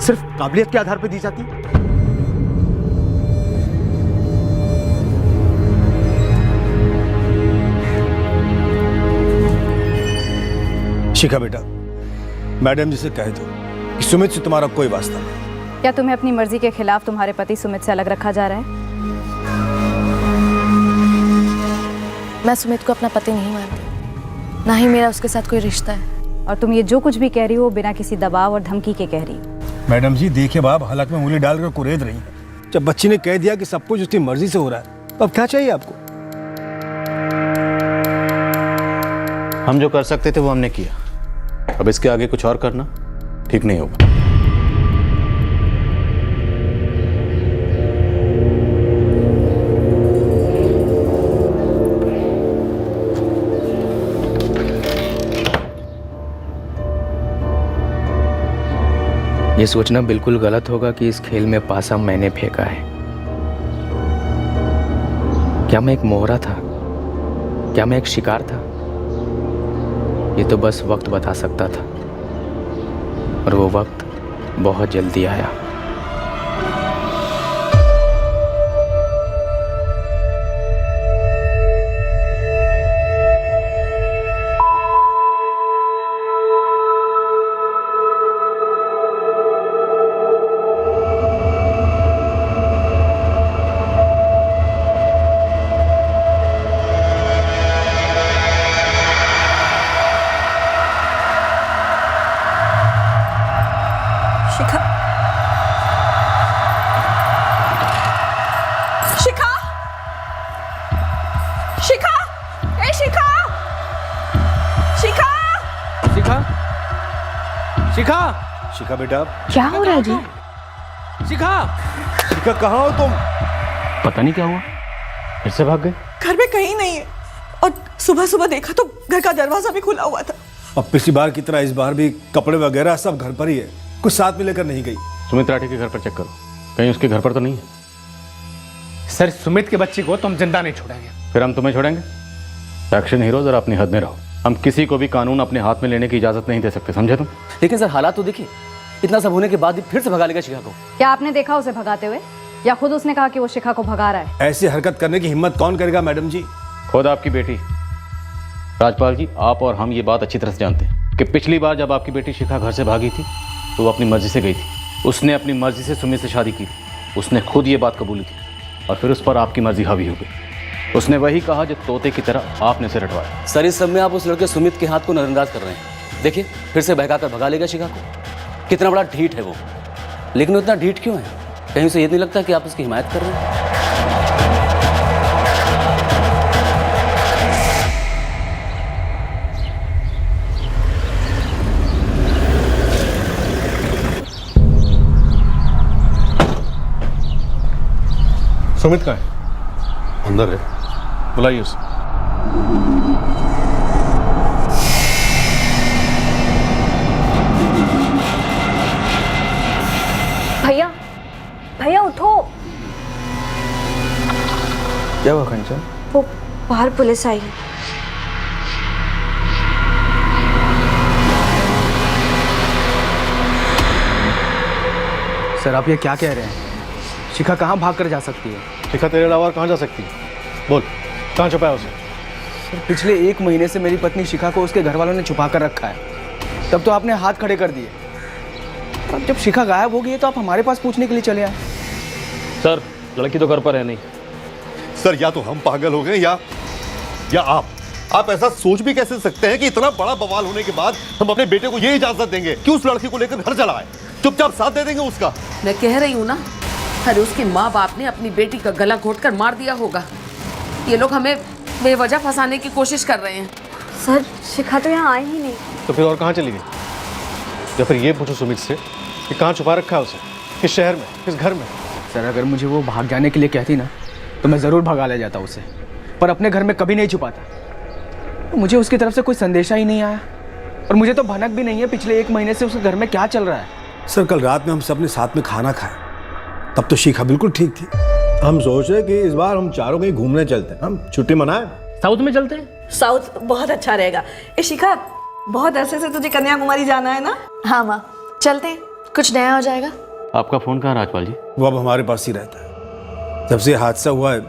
सिर्फ काबिलियत के आधार पर दी जाती है? शिखा बेटा, मैडम जी से कह दो कि सुमित से तुम्हारा कोई वास्ता नहीं। क्या तुम्हें अपनी मर्जी के खिलाफ तुम्हारे पति सुमित से अलग रखा जा रहा है? मैं सुमित को अपना पति नहीं मानती, ना ही मेरा उसके साथ कोई रिश्ता है। और तुम ये जो कुछ भी कह रही हो बिना किसी दबाव और धमकी के कह रही हो। मैडम जी देखिए, बाप हलक में उंगली डालकर कुरेद रही है। जब बच्ची ने कह दिया कि सब कुछ उसकी मर्जी से हो रहा है, तो अब क्या चाहिए आपको? हम जो कर सकते थे वो हमने किया, अब इसके आगे कुछ और करना ठीक नहीं होगा। ये सोचना बिल्कुल गलत होगा कि इस खेल में पासा मैंने फेंका है। क्या मैं एक मोहरा था? क्या मैं एक शिकार था? ये तो बस वक्त बता सकता था, और वो वक्त बहुत जल्दी आया। शिखा, शिखा, शिखा, ए शिखा, शिखा, शिखा, शिखा, शिखा बेटा, क्या हो रहा है जी? शिखा, शिखा कहाँ हो तुम? पता नहीं क्या हुआ, फिर से भाग गए। घर में कहीं नहीं है, और सुबह सुबह देखा तो घर का दरवाजा भी खुला हुआ था। अब पिछली बार की तरह इस बार भी कपड़े वगैरह सब घर पर ही है, कुछ साथ में लेकर नहीं गई। सुमित राठी के घर पर चेक करो, कहीं उसके घर पर तो नहीं है। सर, सुमित के बच्चे को तुम जिंदा नहीं छोड़ेंगे। फिर हम तुम्हें छोड़ेंगे? एक्शन हीरो, जरा अपनी हद में रहो। हम किसी को भी कानून अपने हाथ में लेने की इजाजत नहीं दे सकते, समझे तुम? लेकिन सर, हालात तो देखिए, इतना सब होने के बाद भी फिर से भगा लेगा शिखा को। क्या आपने देखा उसे भगाते हुए? या खुद उसने कहा कि वो शिखा को भगा रहा है? ऐसी हरकत करने की हिम्मत कौन करेगा मैडम जी? खुद आपकी बेटी। राजपाल जी, आप और हम ये बात अच्छी तरह से जानते हैं कि पिछली बार जब आपकी बेटी शिखा घर से भागी थी तो वो अपनी मर्जी से गई थी। उसने अपनी मर्जी से सुमित से शादी की थी। उसने खुद ये बात कबूली थी और फिर उस पर आपकी मर्जी हावी हो गई। उसने वही कहा जो तोते की तरह आपने उसे रटवाया। सर, इस सब में आप उस लड़के सुमित के हाथ को नजरअंदाज कर रहे हैं। देखिए, फिर से बहकाकर भगा लेगा शिखा को। कितना बड़ा ढीठ है वो, लेकिन वो इतना ढीठ क्यों है? कहीं उसे ये नहीं लगता कि आप उसकी हिमायत कर रहे हैं? सुमित कहाँ है? अंदर है, बुलाइए उसे। भैया, भैया उठो। क्या हुआ कंचन? वो बाहर पुलिस आई है। सर, आप ये क्या कह रहे हैं? शिखा कहाँ भाग कर जा सकती है? शिखा तेरे अलावा और कहाँ जा सकती है? बोल, कहाँ छुपाया उसे? सर, पिछले 1 महीने से मेरी पत्नी शिखा को उसके घर वालों ने छुपा कर रखा है। तब तो आपने हाथ खड़े कर दिए। अब जब शिखा गायब हो गई है तो आप हमारे पास पूछने के लिए चले आए। सर, लड़की तो घर पर है नहीं। सर, या तो हम पागल हो गए या आप ऐसा सोच भी कैसे सकते हैं कि इतना बड़ा बवाल होने के बाद हम अपने बेटे को ये इजाजत देंगे कि उस लड़की को लेकर घर चला आए? चुपचाप साथ दे देंगे उसका? मैं कह रही हूँ ना, अरे उसके माँ बाप ने अपनी बेटी का गला घोटकर मार दिया होगा। ये लोग हमें बेवजह फंसाने की कोशिश कर रहे हैं। सर, शिखा तो यहाँ आई ही नहीं। तो फिर और कहाँ चली गई? या फिर ये पूछो सुमित से कि कहाँ छुपा रखा है उसे, किस शहर में, किस घर में? सर, अगर मुझे वो भाग जाने के लिए कहती ना तो मैं ज़रूर भगा ले जाता उसे, पर अपने घर में कभी नहीं छुपाता। मुझे उसकी तरफ से कोई संदेशा ही नहीं आया और मुझे तो भनक भी नहीं है पिछले 1 महीने से उसके घर में क्या चल रहा है। सर, कल रात में हम सबने साथ में खाना खाया, तब तो शिखा बिल्कुल ठीक थी। हम सोच रहे कि इस बार हम चारों कहीं घूमने चलते हैं, हम छुट्टी मनाएं। साउथ में चलते हैं? साउथ बहुत अच्छा रहेगा। ए शिखा, बहुत अरसे से तुझे कन्याकुमारी जाना है ना? हाँ माँ, चलते हैं, कुछ नया हो जाएगा। आपका फ़ोन कहाँ राजपाल जी? वो अब हमारे पास ही रहता है। जब से हादसा हुआ है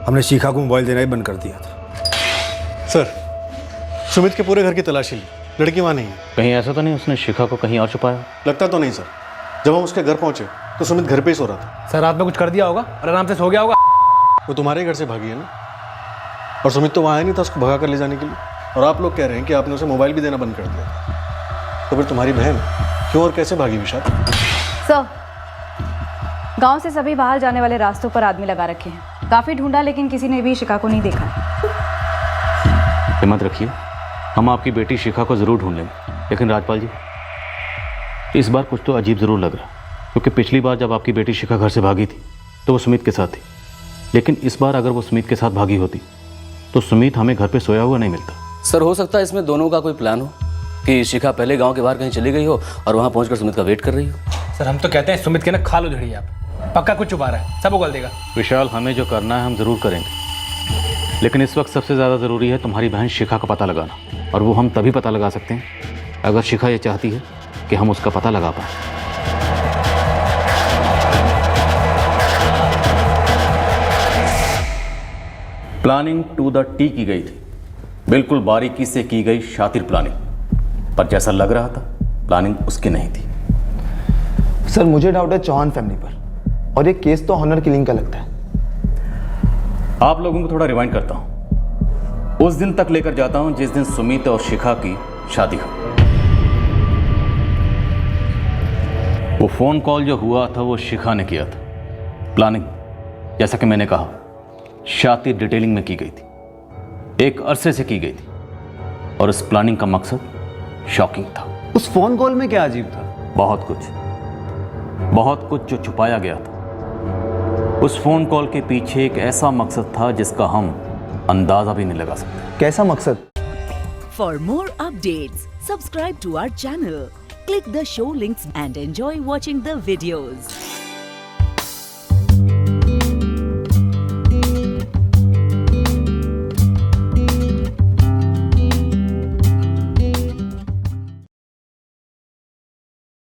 हमने शिखा को मोबाइल देना ही बंद कर दिया था। सर, सुमित के पूरे घर की तलाशी ली, लड़की वहाँ नहीं है। कहीं ऐसा तो नहीं उसने शिखा को कहीं और छुपाया? लगता तो नहीं सर। जब हम उसके घर पहुंचे तो सुमित घर पे ही सो रहा था। सर, रात में कुछ कर दिया होगा और आराम से सो गया होगा। वो तुम्हारे घर से भागी है ना, और सुमित तो वहाँ आया नहीं था उसको भगा कर ले जाने के लिए। और आप लोग कह रहे हैं कि आपने उसे मोबाइल भी देना बंद कर दिया। तो फिर तुम्हारी बहन क्यों और कैसे भागी विशाल? सर, गांव से सभी बाहर जाने वाले रास्तों पर आदमी लगा रखे हैं। काफ़ी ढूंढा लेकिन किसी ने भी शिखा को नहीं देखा। हिम्मत रखिए, हम आपकी बेटी शिखा को ज़रूर ढूंढ लेंगे। लेकिन राजपाल जी, इस बार कुछ तो अजीब ज़रूर लग रहा, क्योंकि पिछली बार जब आपकी बेटी शिखा घर से भागी थी तो वो सुमित के साथ थी, लेकिन इस बार अगर वो सुमित के साथ भागी होती तो सुमित हमें घर पे सोया हुआ नहीं मिलता। सर, हो सकता है इसमें दोनों का कोई प्लान हो कि शिखा पहले गांव के बाहर कहीं चली गई हो और वहां पहुंचकर सुमित का वेट कर रही हो। सर, हम तो कहते हैं सुमित के ना खा लो झड़ी आप, पक्का कुछ छुपा रहा है, सब उगल देगा। विशाल, हमें जो करना है हम ज़रूर करेंगे, लेकिन इस वक्त सबसे ज़्यादा ज़रूरी है तुम्हारी बहन शिखा का पता लगाना, और वो हम तभी पता लगा सकते हैं अगर शिखा ये चाहती है कि हम उसका पता लगा पाएँ। प्लानिंग टू द टी की गई थी, बिल्कुल बारीकी से की गई शातिर प्लानिंग, पर जैसा लग रहा था प्लानिंग उसकी नहीं थी। सर, मुझे डाउट है चौहान फैमिली पर, और ये केस तो ऑनर किलिंग का लगता है। आप लोगों को थोड़ा रिवाइंड करता हूं, उस दिन तक लेकर जाता हूं जिस दिन सुमित और शिखा की शादी हुई। वो फोन कॉल जो हुआ था वो शिखा ने किया था। प्लानिंग, जैसा कि मैंने कहा, शातिर डिटेलिंग में की गई थी, एक अरसे से की गई थी, और इस प्लानिंग का मकसद शॉकिंग था। उस फोन कॉल में क्या अजीब था? बहुत कुछ जो छुपाया गया था। उस फोन कॉल के पीछे एक ऐसा मकसद था जिसका हम अंदाजा भी नहीं लगा सकते। कैसा मकसद? For more updates subscribe to our channel, click the show links and enjoy watching the videos.